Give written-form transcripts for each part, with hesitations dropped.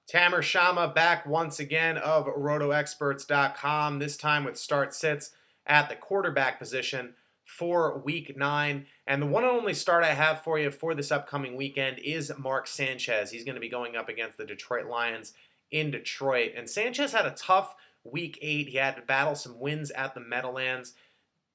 Tamer Shama back once again of RotoExperts.com, this time with start sits at the quarterback position for week 9. And the one and only start I have for you for this upcoming weekend is Mark Sanchez. He's going to be going up against the Detroit Lions in Detroit. And Sanchez had a tough week 8. He had to battle some wins at the Meadowlands,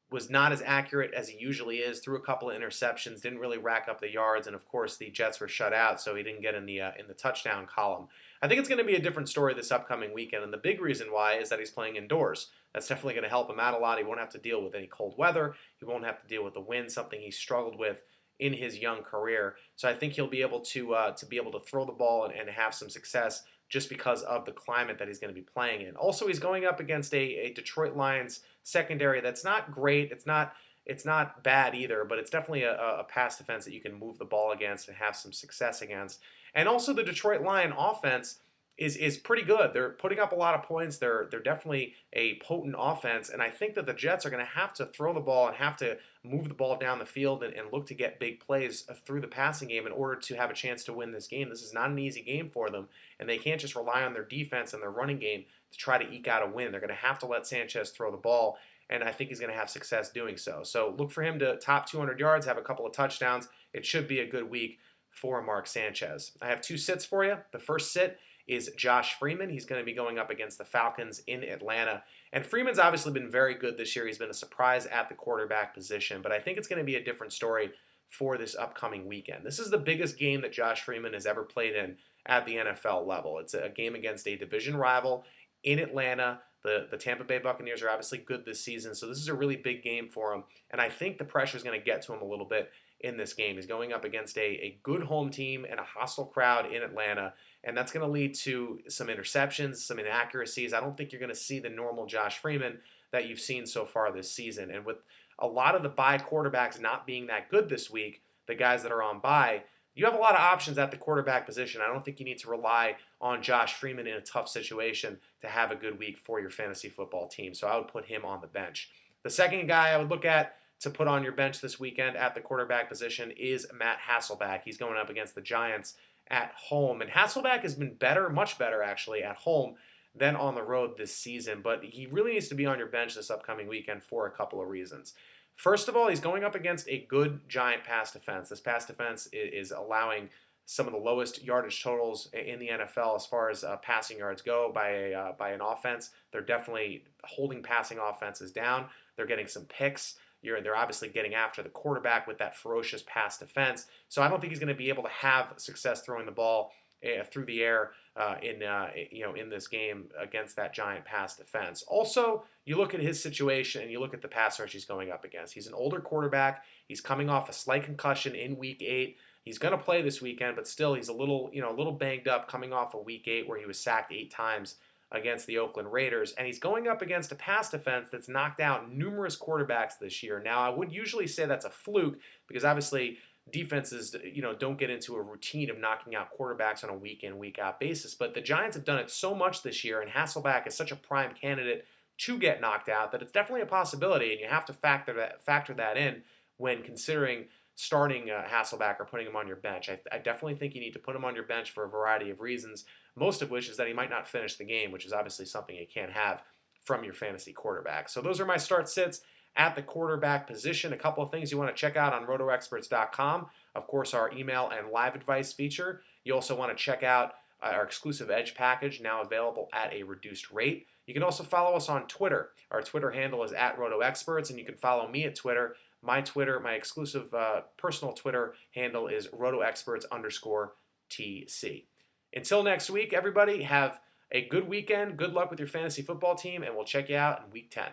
was not as accurate as he usually is, threw a couple of interceptions, didn't really rack up the yards, and of course the Jets were shut out, so he didn't get in the touchdown column. I think it's going to be a different story this upcoming weekend, and the big reason why is that he's playing indoors. That's definitely going to help him out a lot. He won't have to deal with any cold weather. He won't have to deal with the wind, something he struggled with in his young career. So I think he'll be able to throw the ball and have some success just because of the climate that he's going to be playing in. Also, he's going up against a Detroit Lions secondary that's not great. It's not bad either, but it's definitely a pass defense that you can move the ball against and have some success against. And also the Detroit Lion offense is pretty good. They're putting up a lot of points. They're definitely a potent offense, and I think that the Jets are going to have to throw the ball and have to move the ball down the field and look to get big plays through the passing game in order to have a chance to win this game. This is not an easy game for them, and they can't just rely on their defense and their running game to try to eke out a win. They're going to have to let Sanchez throw the ball, and I think he's going to have success doing so. So look for him to top 200 yards, have a couple of touchdowns. It should be a good week for Mark Sanchez. I have two sits for you. The first sit is Josh Freeman. He's going to be going up against the Falcons in Atlanta. And Freeman's obviously been very good this year. He's been a surprise at the quarterback position, but I think it's going to be a different story for this upcoming weekend. This is the biggest game that Josh Freeman has ever played in at the NFL level. It's a game against a division rival in Atlanta. The Tampa Bay Buccaneers are obviously good this season, so this is a really big game for him. And I think the pressure is going to get to him a little bit in this game. He's going up against a good home team and a hostile crowd in Atlanta, and that's going to lead to some interceptions, some inaccuracies. I don't think you're going to see the normal Josh Freeman that you've seen so far this season. And with a lot of the bye quarterbacks not being that good this week, the guys that are on bye, you have a lot of options at the quarterback position. I don't think you need to rely on Josh Freeman in a tough situation to have a good week for your fantasy football team. So I would put him on the bench. The second guy I would look at to put on your bench this weekend at the quarterback position is Matt Hasselbeck. He's going up against the Giants at home. And Hasselbeck has been better, much better actually, at home than on the road this season. But he really needs to be on your bench this upcoming weekend for a couple of reasons. First of all, he's going up against a good Giant pass defense. This pass defense is allowing some of the lowest yardage totals in the NFL as far as passing yards go by an offense. They're definitely holding passing offenses down. They're getting some picks. They're obviously getting after the quarterback with that ferocious pass defense. So I don't think he's going to be able to have success throwing the ball through the air in this game against that Giant pass defense. Also, you look at his situation and you look at the pass rush he's going up against. He's an older quarterback. He's coming off a slight concussion in Week 8. He's going to play this weekend, but still he's a little banged up coming off of Week 8 where he was sacked 8 times against the Oakland Raiders, and he's going up against a pass defense that's knocked out numerous quarterbacks this year. Now, I would usually say that's a fluke because obviously defenses, don't get into a routine of knocking out quarterbacks on a week in, week out basis, but the Giants have done it so much this year, and Hasselbeck is such a prime candidate to get knocked out that it's definitely a possibility, and you have to factor that in when considering starting Hasselbeck or putting him on your bench. I definitely think you need to put him on your bench for a variety of reasons, most of which is that he might not finish the game, which is obviously something you can't have from your fantasy quarterback. So those are my start sits at the quarterback position. A couple of things you want to check out on rotoexperts.com. Of course, our email and live advice feature. You also want to check out our exclusive Edge package, now available at a reduced rate. You can also follow us on Twitter. Our Twitter handle is @RotoExperts, and you can follow me at Twitter. My exclusive personal Twitter handle is RotoExperts_TC. Until next week, everybody, have a good weekend. Good luck with your fantasy football team, and we'll check you out in Week 10.